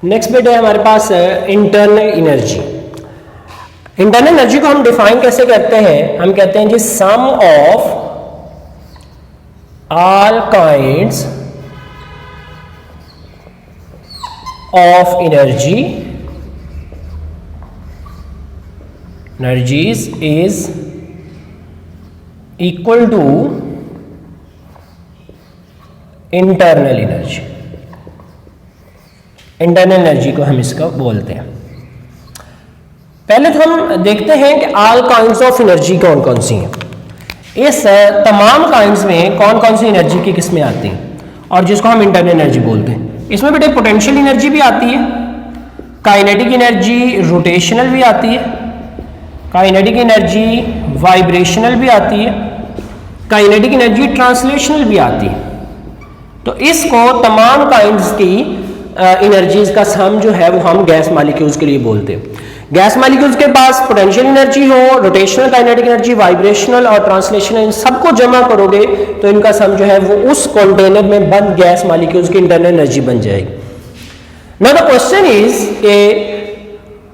Next बेटा है हमारे पास इंटरनल एनर्जी। इंटरनल एनर्जी को हम डिफाइन कैसे करते हैं? हम कहते हैं जी sum of all kinds of energies is equal to internal energy. Internal energy को हम इसका बोलते हैं। पहले तो हम देखते हैं कि ऑल काइंड्स ऑफ एनर्जी कौन कौन सी हैं। इस तमाम काइंड्स में कौन कौन सी एनर्जी की किस्में आती हैं और जिसको हम इंटरनल एनर्जी बोलते हैं। इसमें बेटे पोटेंशियल एनर्जी भी आती है, काइनेटिक एनर्जी रोटेशनल भी आती है, काइनेटिक एनर्जी वाइब्रेशनल भी आती है, काइनेटिक एनर्जी ट्रांसलेशनल भी आती है। तो इसको तमाम काइंड्स की एनर्जीज का सम जो है वो हम गैस मॉलिक्यूल्स के लिए बोलते हैं। गैस मॉलिक्यूल्स के पास पोटेंशियल एनर्जी हो, रोटेशनल, काइनेटिक एनर्जी, वाइब्रेशनल और ट्रांसलेशनल, इन सबको जमा करोगे तो इनका सम जो है वो उस कंटेनर में बंद गैस मॉलिक्यूल्स की इंटरनल एनर्जी बन जाएगी। नाउ द क्वेश्चन इज कि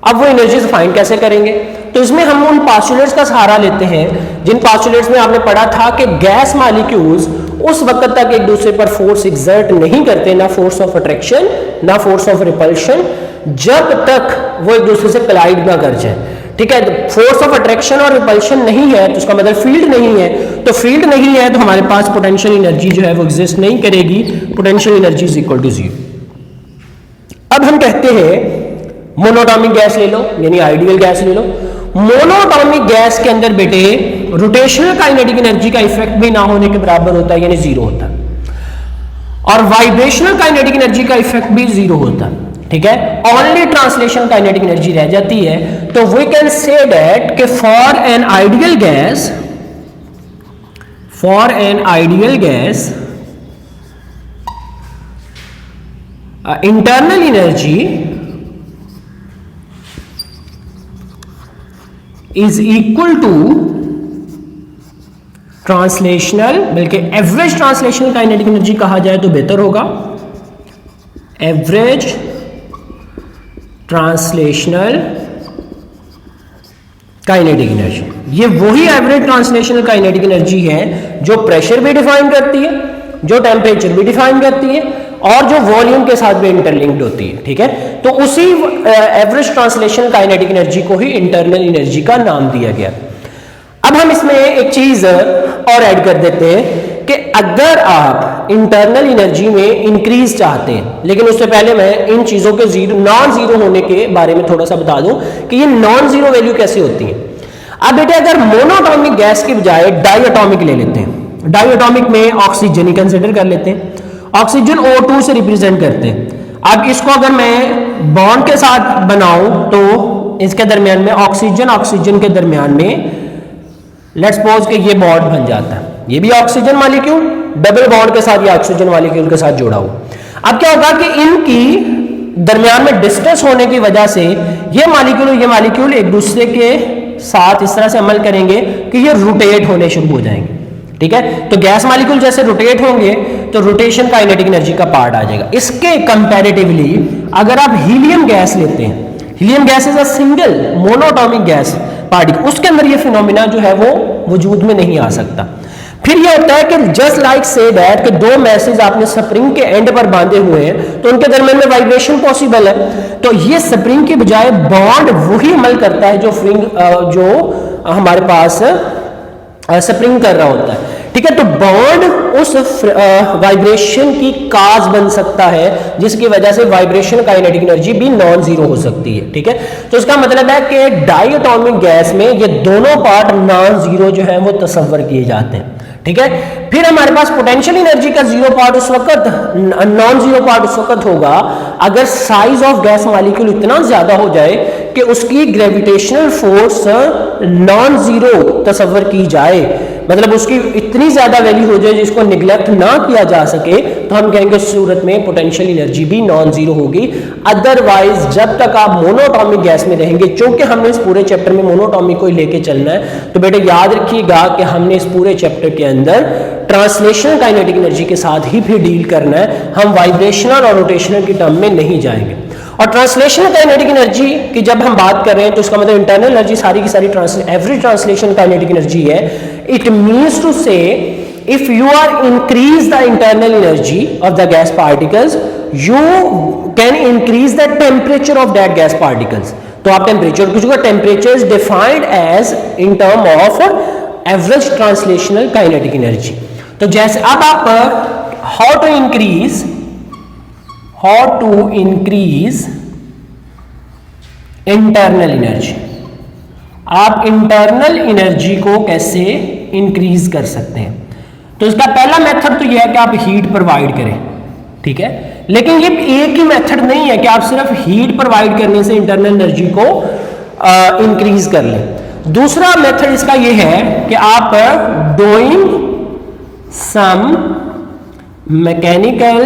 अब वो एनर्जीज फाइंड कैसे करेंगे? तो इसमें हम उन पॉस्टुलेट्स का सहारा लेते हैं जिन पॉस्टुलेट्स में आपने पढ़ा था कि गैस मॉलिक्यूल्स उस वक्त तक एक दूसरे पर फोर्स एग्जर्ट नहीं करते, ना फोर्स ऑफ अट्रैक्शन ना फोर्स ऑफ रिपल्शन, जब तक वो एक दूसरे से कोलाइड ना कर जाए। ठीक है, फोर्स ऑफ अट्रैक्शन और रिपल्शन नहीं है तो उसका मतलब फील्ड नहीं है, तो फील्ड नहीं है तो हमारे पास पोटेंशियल एनर्जी जो है वो एग्जिस्ट नहीं करेगी। Potential energy is equal to 0। अब हम कहते हैं मोनोटॉमिक गैस ले लो, यानी आइडियल गैस ले लो। मोनोटॉमिक गैस के अंदर बेटे रोटेशनल काइनेटिक एनर्जी का इफेक्ट भी ना होने के बराबर होता है, यानी 0 होता है, और वाइब्रेशनल काइनेटिक एनर्जी का इफेक्ट भी 0 होता है। ठीक है, ओनली ट्रांसलेशन काइनेटिक एनर्जी रह जाती है। तो वी कैन से दैट कि for an ideal gas internal energy is equal to translational, बल्कि एवरेज ट्रांसलेशनल काइनेटिक एनर्जी कहा जाए तो बेहतर होगा, एवरेज ट्रांसलेशनल काइनेटिक एनर्जी। ये वही एवरेज ट्रांसलेशनल काइनेटिक एनर्जी है जो प्रेशर भी डिफाइन करती है, जो टेम्परेचर भी डिफाइन करती है और जो वॉल्यूम के साथ भी इंटरलिंक्ड होती है। ठीक है, तो उसी एवरेज ट्रांसलेशनल काइनेटिक एनर्जी को ही इंटरनल एनर्जी का नाम दिया गया। अब हम इसमें एक चीज और ऐड कर देते हैं कि अगर आप इंटरनल एनर्जी में इंक्रीज चाहते हैं, लेकिन उससे पहले मैं इन चीजों के नॉन जीरो होने के बारे में थोड़ा सा बता दूं कि ये नॉन जीरो वैल्यू कैसे होती है। अब बेटे अगर मोनोटॉमिक गैस की बजाय डाइएटॉमिक ले लेते हैं, डाइएटॉमिक में ऑक्सीजन ही कंसिडर कर लेते हैं, ऑक्सीजन O2 से रिप्रेजेंट करते हैं। अब इसको अगर मैं बॉन्ड के साथ बनाऊं तो इसके दरमियान में ऑक्सीजन के दरमियान में लेट्स सपोज कि ये बॉन्ड बन जाता है, ये भी ऑक्सीजन मॉलिक्यूल डबल बॉन्ड के साथ या ऑक्सीजन मॉलिक्यूल के साथ जुड़ा हुआ। अब क्या होगा कि इनकी दरमियान में डिस्टेंस होने की वजह से ये मॉलिक्यूल एक दूसरे के साथ इस तरह से अमल करेंगे कि ये रोटेट होने शुरू हो जाएंगे। ठीक है, तो गैस मॉलिक्यूल जैसे रोटेट होंगे तो रोटेशन काइनेटिक एनर्जी का पार्ट आ जाएगा। इसके कंपैरेटिवली अगर आप हीलियम गैस लेते हैं, helium gas is a single monoatomic gas particle, उसके अंदर ये फिनोमिना जो है वो वजूद में नहीं आ सकता। फिर ये होता है कि जस्ट लाइक से दैट कि दो मैसेज आपने स्प्रिंग के एंड पर बांधे हुए हैं तो उनके दरमियान में वाइब्रेशन पॉसिबल है, तो ये स्प्रिंग के बजाय बॉन्ड वही अमल करता है जो हमारे पास स्प्रिंग कर रहा होता है। ठीक है, तो बॉन्ड उस वाइब्रेशन की काज बन सकता है जिसकी वजह से वाइब्रेशन काइनेटिक एनर्जी भी नॉन जीरो हो सकती है। ठीक है, तो इसका मतलब है कि डाइएटॉमिक गैस में ये दोनों पार्ट नॉन जीरो जो है वो तस्वर किए जाते हैं। ठीक है, फिर हमारे पास पोटेंशियल एनर्जी का जीरो पार्ट उस वक्त, नॉन जीरो पार्ट उस वक्त होगा अगर साइज ऑफ गैस मॉलिक्यूल इतना ज्यादा हो जाए कि उसकी ग्रेविटेशनल फोर्स नॉन जीरो तस्वर की जाए, मतलब उसकी इतनी ज्यादा वैल्यू हो जाए जिसको निगलेक्ट ना किया जा सके, तो हम कहेंगे उस सूरत में पोटेंशियल एनर्जी भी नॉन जीरो होगी। अदरवाइज जब तक आप मोनोटॉमिक गैस में रहेंगे, क्योंकि हमने इस पूरे चैप्टर में मोनोटॉमिक को ही लेके चलना है, तो बेटे याद रखिएगा कि हमने इस पूरे चैप्टर के अंदर ट्रांसलेशनल काइनेटिक एनर्जी के साथ ही फिर डील करना है, हम वाइब्रेशनल और रोटेशनल की टर्म में नहीं जाएंगे। और ट्रांसलेशनल काइनेटिक एनर्जी की जब हम बात कर रहे हैं तो इसका मतलब इंटरनल एनर्जी सारी की सारी एवरी ट्रांसलेशन काइनेटिक एनर्जी है. इट मीन्स टू से if you are increase the internal energy of the gas particles, you can increase the temperature of that gas particles. तो आप टेम्परेचर कुछ temperature is defined as in term of average translational kinetic energy. तो जैसे अब आप how to increase internal energy, आप internal energy को कैसे इंक्रीज कर सकते हैं. तो इसका पहला मेथड तो यह है कि आप हीट प्रोवाइड करें, ठीक है. लेकिन ये एक ही मेथड नहीं है कि आप सिर्फ हीट प्रोवाइड करने से इंटरनल एनर्जी को इंक्रीज कर लें. दूसरा मेथड इसका ये है कि आप डूइंग सम मैकेनिकल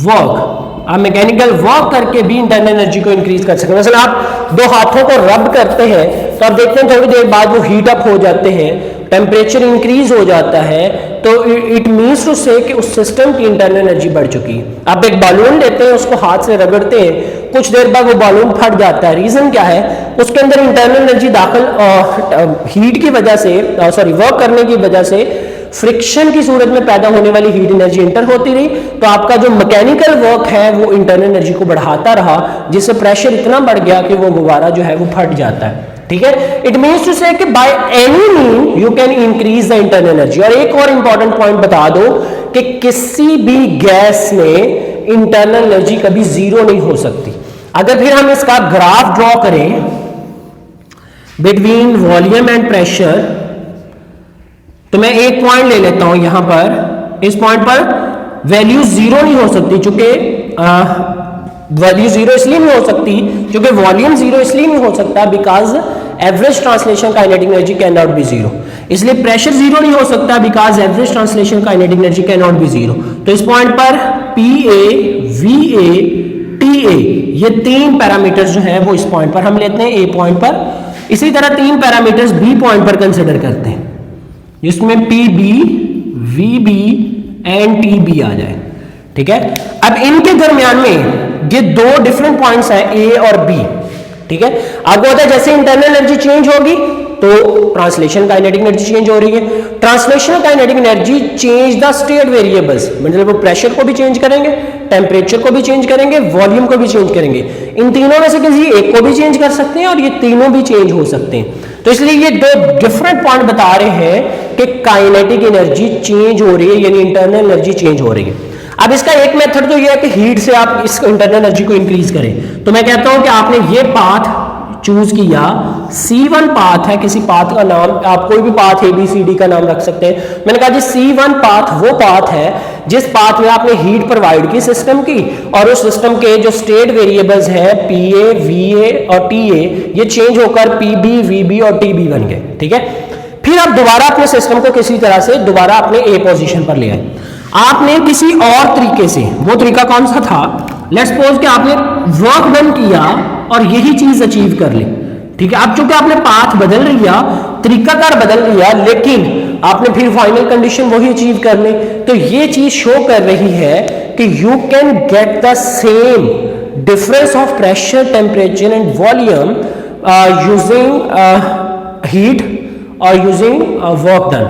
वर्क, आप मैकेनिकल वर्क करके भी इंटरनल एनर्जी को इंक्रीज कर सकते हैं. जैसे आप दो हाथों को रब करते हैं तो आप देखते हैं थोड़ी देर बाद वो हीट अप हो जाते हैं, टेम्परेचर इंक्रीज हो जाता है. तो इट मीन्स टू से कि उस सिस्टम की इंटरनल एनर्जी बढ़ चुकी है. आप एक बालून लेते हैं, उसको हाथ से रगड़ते हैं, कुछ देर बाद वो बालून फट जाता है. रीजन क्या है? उसके अंदर इंटरनल एनर्जी दाखिल हीट की वजह से वर्क करने की वजह से फ्रिक्शन की सूरत में पैदा होने वाली हीट एनर्जी इंटर होती रही. तो आपका जो मैकेनिकल वर्क है वो इंटरनल एनर्जी को बढ़ाता रहा, जिससे प्रेशर इतना बढ़ गया कि वो गुब्बारा जो है वो फट जाता है. ठीक है. इट मीन्स टू से कि by any mean you can increase the internal energy. और एक और इंपॉर्टेंट पॉइंट बता दो कि किसी भी गैस में इंटरनल एनर्जी कभी जीरो नहीं हो सकती. अगर फिर हम इसका ग्राफ ड्रॉ करें बिटवीन वॉल्यूम एंड प्रेशर, तो मैं एक पॉइंट ले लेता हूं यहां पर. इस पॉइंट पर वैल्यू जीरो नहीं हो सकती, चूंकि वैल्यू जीरो इसलिए नहीं हो सकती क्योंकि वॉल्यूम जीरो इसलिए नहीं हो सकता because average translation kinetic energy can not be zero. इसलिए प्रेशर जीरो नहीं हो सकता because average translation kinetic energy can not be zero. तो इस पॉइंट पर PA, VA, TA ये तीन पैरामीटर्स जो है वो इस पॉइंट पर हम लेते हैं A पॉइंट पर. इसी तरह तीन पैरामीटर्स B पॉइंट पर कंसिडर करते हैं जिसमें PB, VB एंड TB आ जाए. ठीक है. अब इनके दरमियान में ये दो डिफरेंट पॉइंट्स हैं A और B. ठीक है. आपको पता है जैसे इंटरनल एनर्जी चेंज होगी तो ट्रांसलेशन काइनेटिक एनर्जी चेंज हो रही है. Translational kinetic energy change the state variables, मतलब वो प्रेशर को भी चेंज करेंगे, टेम्परेचर को भी चेंज करेंगे, वॉल्यूम को भी चेंज करेंगे. इन तीनों में से किसी एक को भी चेंज कर सकते हैं और ये तीनों भी चेंज हो सकते हैं. तो इसलिए ये दो डिफरेंट पॉइंट बता रहे हैं कि काइनेटिक एनर्जी चेंज हो रही है, यानी इंटरनल एनर्जी चेंज हो रही है. अब इसका एक मेथड तो ये है कि हीट से आप इस इंटरनल एनर्जी को इंक्रीज करें. तो मैं कहता हूं कि आपने ये पाथ चूज किया, C1 पाथ है, किसी पाथ का नाम आप कोई भी पाथ ABCD का नाम रख सकते हैं. मैंने कहा जी C1 पाथ वो पाथ है जिस पाथ में आपने हीट प्रोवाइड की सिस्टम की और उस सिस्टम के जो स्टेट वेरिएबल्स है PA, VA और TA ये चेंज होकर PB, VB और TB बन गए. ठीक है. फिर आप दोबारा अपने सिस्टम को किसी तरह से दोबारा अपने A पोजीशन पर ले आए. आपने किसी और तरीके से, वो तरीका कौन सा था? लेट्स सपोज कि आपने वर्क डन किया और यही चीज अचीव कर ली. ठीक है. अब चूंकि आपने पाथ बदल लिया, तरीकाकार बदल लिया, लेकिन आपने फिर फाइनल कंडीशन वही अचीव कर ली. तो ये चीज शो कर रही है कि you can get the same difference of pressure, temperature and volume using heat और यूजिंग वर्क डन.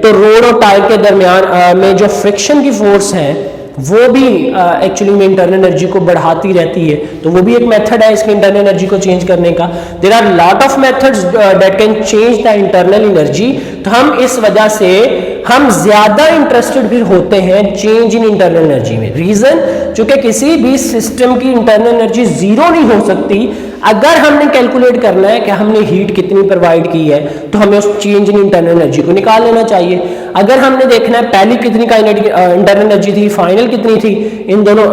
तो रोड और टायर के दरमियान में जो फ्रिक्शन की फोर्स है वो भी एक्चुअली में इंटरनल एनर्जी को बढ़ाती रहती है. तो वो भी एक मेथड है इसके इंटरनल एनर्जी को चेंज करने का. There are lot of methods that can change the internal energy. तो हम इस वजह से हम ज्यादा इंटरेस्टेड भी होते हैं चेंज इन इंटरनल एनर्जी में. रीजन चूंकि किसी भी सिस्टम की इंटरनल एनर्जी जीरो नहीं हो सकती. अगर हमने कैलकुलेट करना है कि हमने हीट कितनी प्रोवाइड की है तो हमें उस चेंज इन इंटरनल एनर्जी को निकाल लेना चाहिए. अगर हमने देखना है पहली कितनी काइनेटिक इंटरनल एनर्जी थी, फाइनल कितनी थी, इन दोनों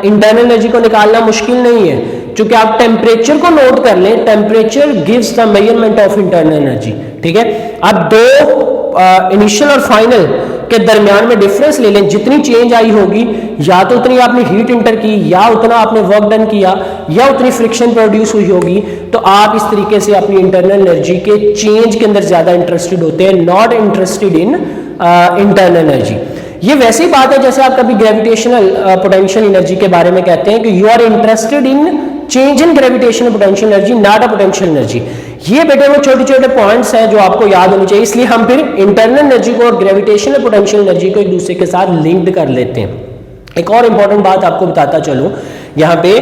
इंटरनल एनर्जी को निकालना मुश्किल नहीं है. क्योंकि आप टेम्परेचर को नोट कर लें, temperature gives the measurement of internal energy. ठीक है. अब दो इनिशियल और फाइनल के दरमियान में डिफरेंस ले लें, जितनी चेंज आई होगी या तो उतनी आपने हीट इंटर की, या उतना आपने वर्क डन किया, या उतनी फ्रिक्शन प्रोड्यूस हुई होगी. तो आप इस तरीके से अपनी इंटरनल एनर्जी के चेंज के अंदर ज्यादा इंटरेस्टेड होते हैं, not interested in internal energy. ये वैसी बात है जैसे आप कभी ग्रेविटेशनल पोटेंशियल एनर्जी के बारे में कहते हैं कि you are interested in change in gravitational potential energy, not a potential energy. ये बेटे वो छोटे छोटे पॉइंट्स हैं जो आपको याद होने चाहिए, इसलिए हम फिर इंटरनल एनर्जी को और ग्रेविटेशनल पोटेंशियल एनर्जी को एक दूसरे के साथ लिंक्ड कर लेते हैं। एक और इंपॉर्टेंट बात आपको बताता चलूं यहाँ पे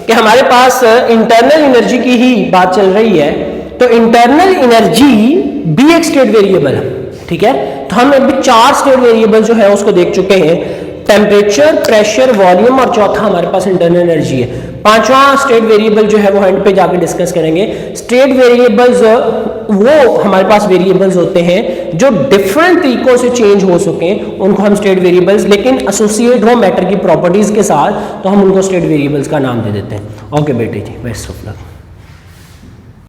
कि हमारे पास इंटरनल एनर्जी की ही बात चल रही है, तो इंटरनल एनर्जी भी एक स्टेट वेरिएबल है, ठीक है। तो हम अभी 4 स्टेट वेरिएबल जो है उसको देख चुके हैं, टेम्परेचर, प्रेशर, वॉल्यूम और चौथा हमारे पास इंटरनल एनर्जी है। 5वां स्टेट वेरिएबल जो है वो एंड पे जाके डिस्कस करेंगे। स्टेट वेरिएबल्स वो हमारे पास वेरिएबल्स होते हैं जो डिफरेंट तरीकों से चेंज हो सके, उनको हम स्टेट वेरिएबल्स, लेकिन एसोसिएट हो मैटर की प्रॉपर्टीज के साथ, तो हम उनको स्टेट वेरिएबल्स का नाम दे देते हैं। ओके बेटे जी, बेस्ट ऑफ लक।